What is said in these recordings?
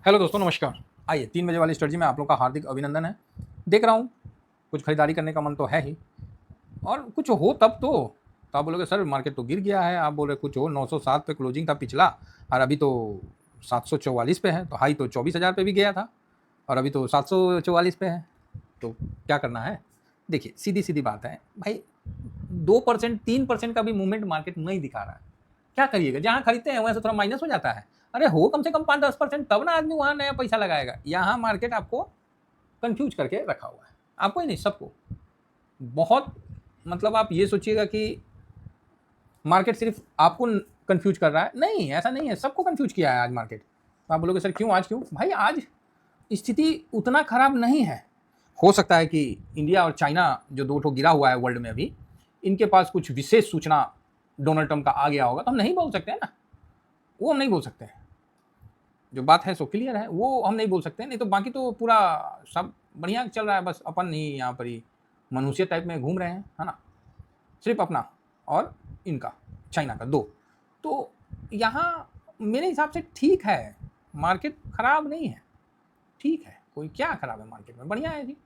Hello दोस्तों, नमस्कार। आइए 3 बजे वाली स्ट्रेटजी में आप लोग का हार्दिक अभिनंदन है। देख रहा हूँ कुछ खरीदारी करने का मन तो है ही, और कुछ हो तब तो आप बोलोगे सर मार्केट तो गिर गया है। आप बोल रहे कुछ हो, 907 पे क्लोजिंग था पिछला, और अभी तो 744 पे है। तो हाई तो 24,000 पे भी गया था, और अभी तो 744 पे है। तो क्या करना है? देखिए, सीधी सीधी बात है भाई, 2% 3% का भी मूवमेंट मार्केट नहीं दिखा रहा है। क्या करिएगा? जहाँ खरीदते हैं वहाँ से थोड़ा माइनस हो जाता है। अरे हो कम से कम 5-10%, तब ना आदमी वहाँ नया पैसा लगाएगा। यहाँ मार्केट आपको कंफ्यूज करके रखा हुआ है, आपको ही नहीं सबको। बहुत मतलब आप ये सोचिएगा कि मार्केट सिर्फ आपको कंफ्यूज कर रहा है, नहीं, ऐसा नहीं है। सबको कंफ्यूज किया है आज मार्केट। तो आप बोलोगे सर क्यों, आज क्यों? भाई आज स्थिति उतना खराब नहीं है। हो सकता है कि इंडिया और चाइना जो दो ठो गिरा हुआ है वर्ल्ड में अभी, इनके पास कुछ विशेष सूचना डोनाल्ड ट्रंप का आ गया होगा, तो हम नहीं बोल सकते हैं ना। वो हम नहीं बोल सकते हैं। जो बात है सो क्लियर है, वो हम नहीं बोल सकते। नहीं तो बाकी तो पूरा सब बढ़िया चल रहा है। बस अपन ही यहाँ पर ही मनुष्य टाइप में घूम रहे हैं, है ना। सिर्फ अपना और इनका, चाइना का, दो। तो यहाँ मेरे हिसाब से ठीक है, मार्केट खराब नहीं है, ठीक है। कोई क्या खराब है मार्केट में? बढ़िया है जी।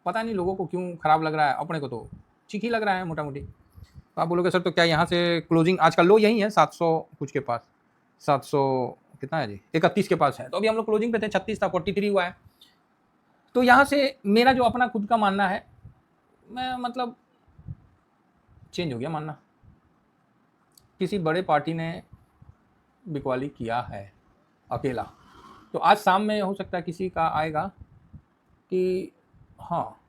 पता नहीं लोगों को क्यों खराब लग रहा है, अपने को तो ठीक ही लग रहा है मोटा मोटी। तो आप बोलोगे सर तो क्या यहाँ से क्लोजिंग आज का लो यही है 700 कुछ के पास, 700 कितना है जी, 31 के पास है। तो अभी हम लोग क्लोजिंग पे थे, 36 था, 43 हुआ है। तो यहाँ से मेरा जो अपना खुद का मानना है, मैं मतलब चेंज हो गया मानना। किसी बड़े पार्टी ने बिकवाली किया है अकेला, तो आज शाम में हो सकता है किसी का आएगा कि हाँ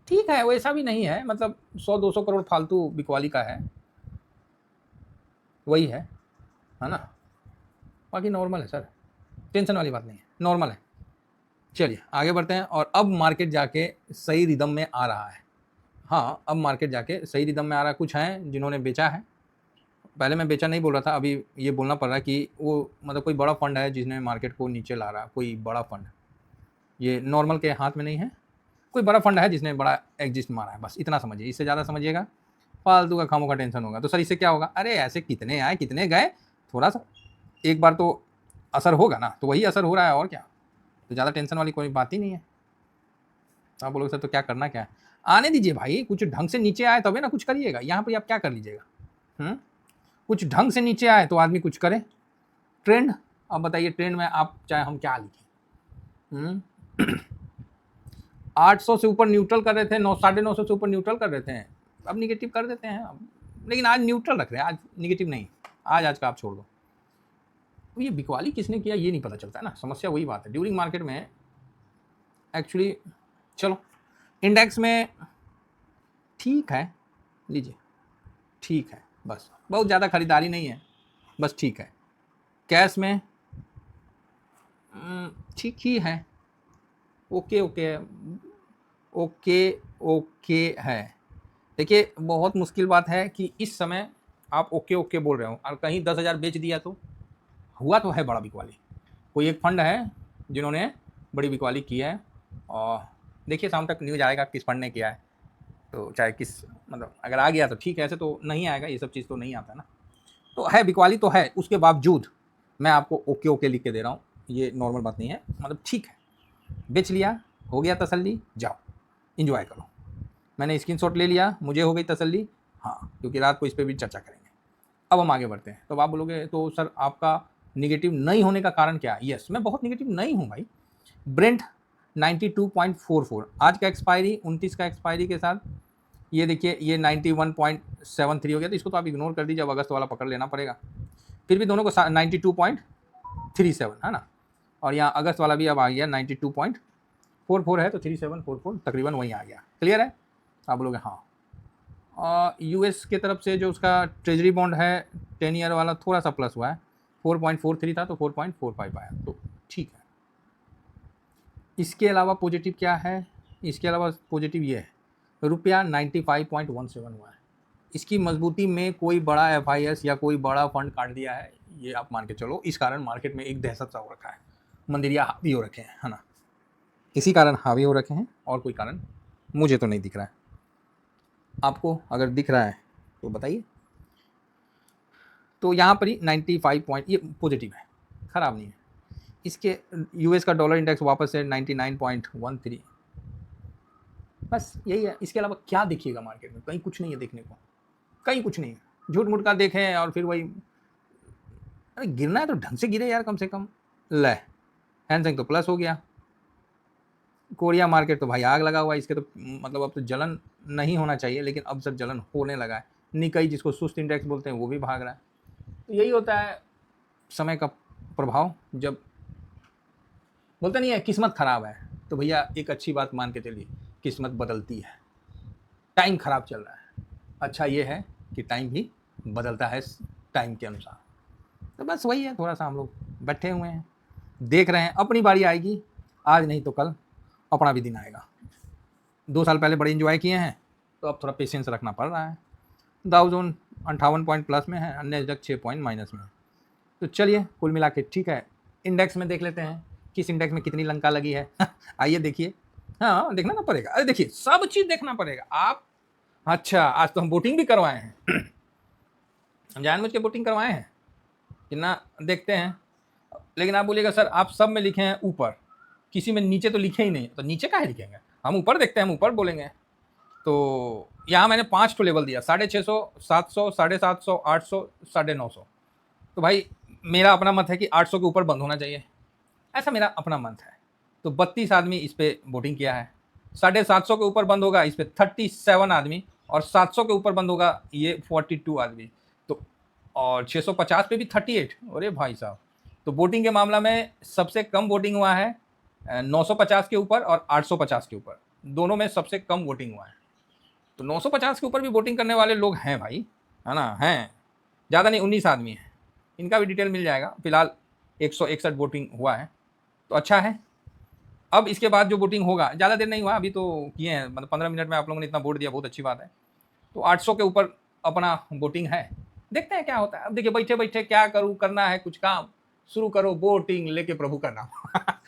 ठीक है, वैसा भी नहीं है। मतलब 100-200 करोड़ फालतू बिकवाली का है, वही है ना। बाकी नॉर्मल है सर, टेंशन वाली बात नहीं है, नॉर्मल है। चलिए आगे बढ़ते हैं। और अब मार्केट जाके सही रिदम में आ रहा है। हाँ, अब मार्केट जाके सही रिदम में आ रहा है। कुछ हैं जिन्होंने बेचा है, पहले मैं बेचा नहीं बोल रहा था, अभी ये बोलना पड़ रहा है कि वो मतलब कोई बड़ा फंड है जिसने मार्केट को नीचे ला रहा है। कोई बड़ा फंड, ये नॉर्मल के हाथ में नहीं है। कोई बड़ा फंड है जिसने बड़ा एग्जिस्ट मारा है, बस इतना समझिए। इससे ज़्यादा समझिएगा फालतू का खामों का टेंशन होगा। तो सर इससे क्या होगा? अरे ऐसे कितने आए कितने गए, थोड़ा सा एक बार तो असर होगा ना। तो वही असर हो रहा है, और क्या। तो ज़्यादा टेंशन वाली कोई बात ही नहीं है। तो आप बोलोगे सर तो क्या करना क्या है? आने दीजिए भाई, कुछ ढंग से नीचे आए तभी ना कुछ करिएगा। यहाँ पर आप क्या कर लीजिएगा? कुछ ढंग से नीचे आए तो आदमी कुछ करे। ट्रेंड, अब बताइए ट्रेंड में आप चाहे हम क्या लिखें? 800 से ऊपर न्यूट्रल कर रहे थे, 900-950 से ऊपर न्यूट्रल कर रहे थे, अब निगेटिव कर देते हैं अब। लेकिन आज न्यूट्रल रख रहे हैं, आज निगेटिव नहीं। आज का आप छोड़ दो। तो ये बिकवाली किसने किया ये नहीं पता चलता है ना। समस्या वही बात है ड्यूरिंग मार्केट में एक्चुअली। चलो इंडेक्स में ठीक है, लीजिए ठीक है, बस बहुत ज़्यादा खरीदारी नहीं है, बस ठीक है। कैश में ठीक ही है, ओके ओके ओके ओके है। देखिए बहुत मुश्किल बात है कि इस समय आप ओके ओके बोल रहे हो और कहीं 10,000 बेच दिया तो हुआ तो है बड़ा बिकवाली। कोई एक फंड है जिन्होंने बड़ी बिकवाली की है, और देखिए शाम तक न्यूज़ आएगा किस फंड ने किया है। तो चाहे किस मतलब अगर आ गया तो ठीक है, ऐसे तो नहीं आएगा, ये सब चीज़ तो नहीं आता ना। तो है बिकवाली तो है, उसके बावजूद मैं आपको ओके ओके लिख के दे रहा हूँ। ये नॉर्मल बात नहीं है, मतलब ठीक है। बेच लिया, हो गया तसल्ली, जाओ इंजॉय करो। मैंने स्क्रीनशॉट ले लिया, मुझे हो गई तसल्ली। हाँ, क्योंकि रात को इस पर भी चर्चा करेंगे। अब हम आगे बढ़ते हैं। तो आप बोलोगे तो सर आपका निगेटिव नहीं होने का कारण क्या है? यस, मैं बहुत निगेटिव नहीं हूँ भाई। ब्रेंट 92.44, आज का एक्सपायरी 29 का एक्सपायरी के साथ ये देखिए ये 91.73 हो गया। तो इसको तो आप इग्नोर कर दीजिए, अब अगस्त वाला पकड़ लेना पड़ेगा। फिर भी दोनों को 92.37 है ना। और यहाँ अगस्त वाला भी अब आ गया 92.44 है, तो 3744 तकरीबन वहीं आ गया। क्लियर है? आप बोलोगे हाँ। यूएस के तरफ से जो उसका ट्रेजरी बॉन्ड है 10 ईयर वाला थोड़ा सा प्लस हुआ है, 4.43 था तो 4.45 आया, तो ठीक है। इसके अलावा पॉजिटिव क्या है? इसके अलावा पॉजिटिव ये है, रुपया 95.17 हुआ है। इसकी मजबूती में कोई बड़ा एफआईएस या कोई बड़ा फंड काट दिया है, ये आप मान के चलो। इस कारण मार्केट में एक दहशत सा हो रखा है, मंदिरिया हावी हो रखे हैं, है ना। इसी कारण हावी हो रखे हैं, और कोई कारण मुझे तो नहीं दिख रहा है। आपको अगर दिख रहा है तो बताइए। तो यहाँ पर ही 95 पॉइंट ये पॉजिटिव है, ख़राब नहीं है। इसके यूएस का डॉलर इंडेक्स वापस से 99.13, बस यही है। इसके अलावा क्या देखिएगा मार्केट में? कहीं कुछ नहीं है देखने को, कहीं कुछ नहीं है। झूठ मूठ का देखें और फिर वही, अरे गिरना है तो ढंग से गिरे यार कम से कम। ले हैंसेंग तो प्लस हो गया, कोरिया मार्केट तो भाई आग लगा हुआ है, इसके तो मतलब अब तो जलन नहीं होना चाहिए, लेकिन अब सर जलन होने लगा है। निकाई जिसको सुस्त इंडेक्स बोलते हैं वो भी भाग रहा है। तो यही होता है समय का प्रभाव। जब बोलते नहीं है किस्मत खराब है, तो भैया एक अच्छी बात मान के चलिए, किस्मत बदलती है। टाइम खराब चल रहा है, अच्छा ये है कि टाइम भी बदलता है टाइम के अनुसार। तो बस वही है, थोड़ा सा हम लोग बैठे हुए हैं, देख रहे हैं। अपनी बारी आएगी, आज नहीं तो कल अपना भी दिन आएगा। 2 साल पहले बड़े एंजॉय किए हैं, तो अब थोड़ा पेशेंस रखना पड़ रहा है। डाउ जोन 58 पॉइंट प्लस में है, नैस्डैक 6 पॉइंट माइनस में। तो चलिए कुल मिला के ठीक है। इंडेक्स में देख लेते हैं किस इंडेक्स में कितनी लंका लगी है। आइए देखिए, हाँ देखना ना पड़ेगा। अरे देखिए सब चीज़ देखना पड़ेगा आप। अच्छा आज तो हम वोटिंग भी करवाए हैं। हम जानबूझ के वोटिंग करवाए हैं कि ना, देखते हैं। लेकिन आप बोलिएगा सर आप सब में लिखे हैं ऊपर, किसी में नीचे तो लिखे ही नहीं, तो नीचे काहे लिखेंगे? हम ऊपर देखते हैं, हम ऊपर बोलेंगे। तो यहाँ मैंने 5 तो लेवल दिया, 650, 700, 750, 800, 950। तो भाई मेरा अपना मत है कि 800 के ऊपर बंद होना चाहिए, ऐसा मेरा अपना मत है। तो 32 आदमी इस पर वोटिंग किया है। 750 के ऊपर बंद होगा इस पर 37 आदमी, और 700 के ऊपर बंद होगा ये 42 आदमी। तो और 650 पे भी 38। अरे भाई साहब, तो वोटिंग के मामला में सबसे कम वोटिंग हुआ है 950 के ऊपर और 850 के ऊपर, दोनों में सबसे कम वोटिंग हुआ है। तो 950 के ऊपर भी वोटिंग करने वाले लोग हैं भाई, है ना, हैं, ज़्यादा नहीं, 19 आदमी हैं। इनका भी डिटेल मिल जाएगा। फिलहाल 161 वोटिंग हुआ है, तो अच्छा है। अब इसके बाद जो वोटिंग होगा, ज़्यादा देर नहीं हुआ अभी, तो किए हैं, मतलब 15 मिनट में आप लोगों ने इतना वोट दिया, बहुत अच्छी बात है। तो 800 के ऊपर अपना वोटिंग है, देखते हैं क्या होता है। अब देखिए बैठे बैठे क्या करूँ, करना है कुछ काम, शुरू करो वोटिंग लेके प्रभु का नाम।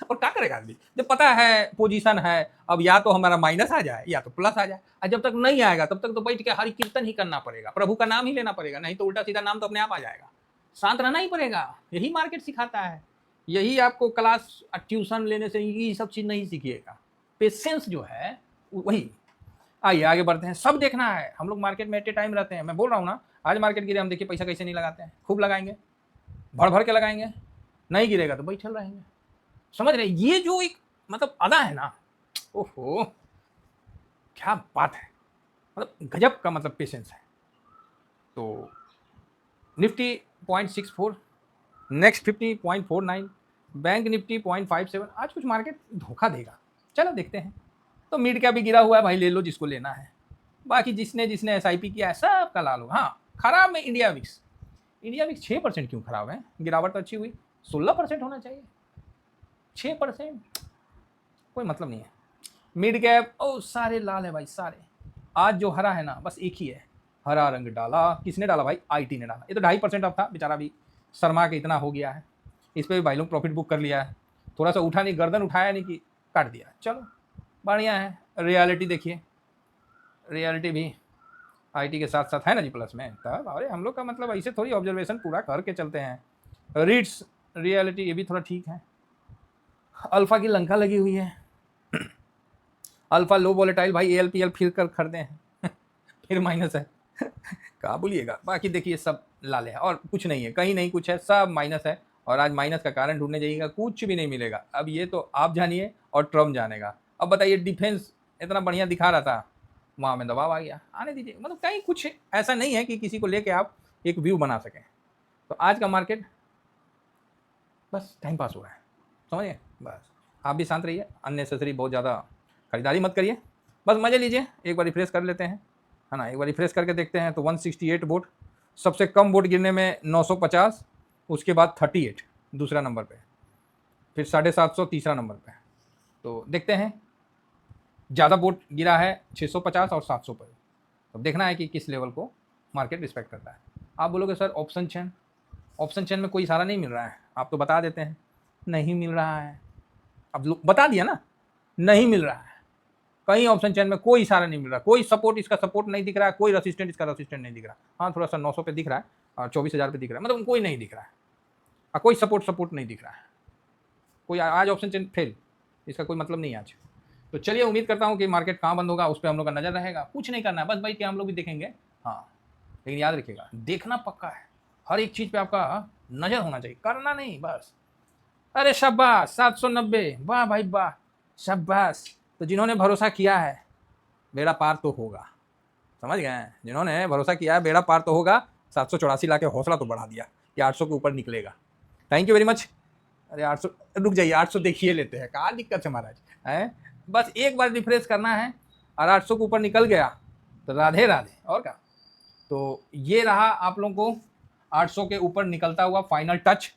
और क्या करेगा आदमी जब पता है पोजीशन है, अब या तो हमारा माइनस आ जाए या तो प्लस आ जाए, और जब तक नहीं आएगा तब तक तो बैठ के हरि कीर्तन ही करना पड़ेगा, प्रभु का नाम ही लेना पड़ेगा, नहीं तो उल्टा सीधा नाम तो अपने आप आ जाएगा। शांत रहना ही पड़ेगा, यही मार्केट सिखाता है। यही आपको क्लास ट्यूशन लेने से ये सब चीज़ नहीं सीखिएगा। पेशेंस जो है वही। आइए आगे बढ़ते हैं। सब देखना है, हम लोग मार्केट में एट ए टाइम रहते हैं। मैं बोल रहा हूँ ना, आज मार्केट गिरे, हम देखिए पैसा कैसे नहीं लगाते हैं, खूब लगाएंगे, भर भर के लगाएंगे। नहीं गिरेगा तो बैठल रहेंगे। समझ रहे, ये जो एक मतलब अदा है ना, ओहो क्या बात है, मतलब गजब का मतलब पेशेंस है। तो निफ्टी 0.64, नेक्स्ट 50.49, बैंक निफ्टी 0.57। आज कुछ मार्केट धोखा देगा, चलो देखते हैं। तो मिड कैप भी गिरा हुआ है भाई, ले लो जिसको लेना है। बाकी जिसने जिसने एसआईपी किया है सब का ला लो। हाँ खराब में इंडिया विक्स, 6% क्यों खराब है? गिरावट तो अच्छी हुई, 16% होना चाहिए, 6% कोई मतलब नहीं है। मिड कैप ओ सारे लाल है भाई सारे। आज जो हरा है ना, बस एक ही है हरा रंग डाला। किसने डाला भाई? आईटी ने डाला। ये तो 2.5% अब था, बेचारा भी शर्मा के इतना हो गया है। इस पर भी भाई लोग प्रॉफिट बुक कर लिया है, थोड़ा सा उठा नहीं, गर्दन उठाया नहीं कि काट दिया। चलो बढ़िया है। रियलिटी देखिए, रियलिटी भी आईटी के साथ साथ है ना जी प्लस में। तब अरे हम लोग का मतलब ऐसे थोड़ी ऑब्जर्वेशन पूरा करके चलते हैं। रीट्स रियलिटी ये भी थोड़ा ठीक है। अल्फा की लंका लगी हुई है। अल्फा लो वोलेटाइल भाई, एएलपीएल फिर कर खरीदे हैं। फिर माइनस है। कहाँ बोलिएगा। बाकी देखिए सब लाल है और कुछ नहीं है, कहीं नहीं कुछ है, सब माइनस है। और आज माइनस का कारण ढूंढने जाइएगा, कुछ भी नहीं मिलेगा। अब ये तो आप जानिए और ट्रम्प जानेगा। अब बताइए, डिफेंस इतना बढ़िया दिखा रहा था, वहाँ में दबाव आ गया, आने दीजिए। मतलब कहीं कुछ ऐसा नहीं है कि किसी को लेके आप एक व्यू बना सकें। तो आज का मार्केट बस टाइम पास हो रहा है, समझिए। बस आप भी शांत रहिए, अननेसेसरी बहुत ज़्यादा खरीदारी मत करिए, बस मज़े लीजिए। एक बार रिफ्रेश कर लेते हैं, है ना, एक बार रिफ्रेश करके देखते हैं। तो 168 वोट, सबसे कम वोट गिरने में 950, उसके बाद 38 दूसरा नंबर पे, फिर 750 तीसरा नंबर पे। तो देखते हैं, ज़्यादा वोट गिरा है 650 और 700 पर। तो देखना है कि किस लेवल को मार्केट रिस्पेक्ट करता है। आप बोलोगे sir option chain, option chain में कोई इशारा नहीं मिल रहा है, आप तो बता देते हैं नहीं मिल रहा है। अब बता दिया ना, नहीं मिल रहा है। कहीं ऑप्शन चेन में कोई इशारा नहीं मिल रहा, कोई सपोर्ट इसका सपोर्ट नहीं दिख रहा है, कोई रेसिस्टेंट इसका रेसिस्टेंट नहीं दिख रहा। हाँ थोड़ा सा 900 पे दिख रहा है और 24,000 पे दिख रहा है, मतलब कोई नहीं दिख रहा है, कोई सपोर्ट नहीं दिख रहा है। कोई आज ऑप्शन चेन फेल, इसका कोई मतलब नहीं है आज। तो चलिए उम्मीद करता हूँ कि मार्केट कहाँ बंद होगा उस पर हम लोग का नज़र रहेगा। कुछ नहीं करना है, बस भाई कि हम लोग भी देखेंगे, हाँ, लेकिन याद रखिएगा देखना पक्का है, हर एक चीज़ पे आपका नज़र होना चाहिए, करना नहीं बस। अरे शाबाश 790, वाह भाई वाह, शाबाश। तो जिन्होंने भरोसा किया है बेड़ा पार तो होगा, समझ गए हैं, जिन्होंने भरोसा किया है बेड़ा पार तो होगा। 784 ला के हौसला तो बढ़ा दिया कि 800 के ऊपर निकलेगा। Thank you very much. अरे 800 रुक जाइए, 800 देखिए लेते हैं, कहाँ दिक्कत है महाराज है, बस एक बार रिफ्रेश करना है और 800 के ऊपर निकल गया तो राधे राधे, और क्या। तो ये रहा आप लोगों को 800 के ऊपर निकलता हुआ फाइनल टच।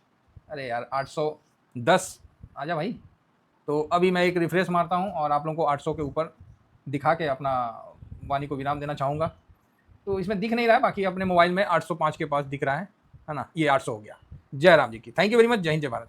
अरे यार 810 आजा भाई। तो अभी मैं एक रिफ्रेश मारता हूँ और आप लोगों को 800 के ऊपर दिखा के अपना वाणी को विराम देना चाहूँगा। तो इसमें दिख नहीं रहा है, बाकी अपने मोबाइल में 805 के पास दिख रहा है ना, ये 800 हो गया। जय राम जी की। Thank you very much. जय हिंद जय भारत।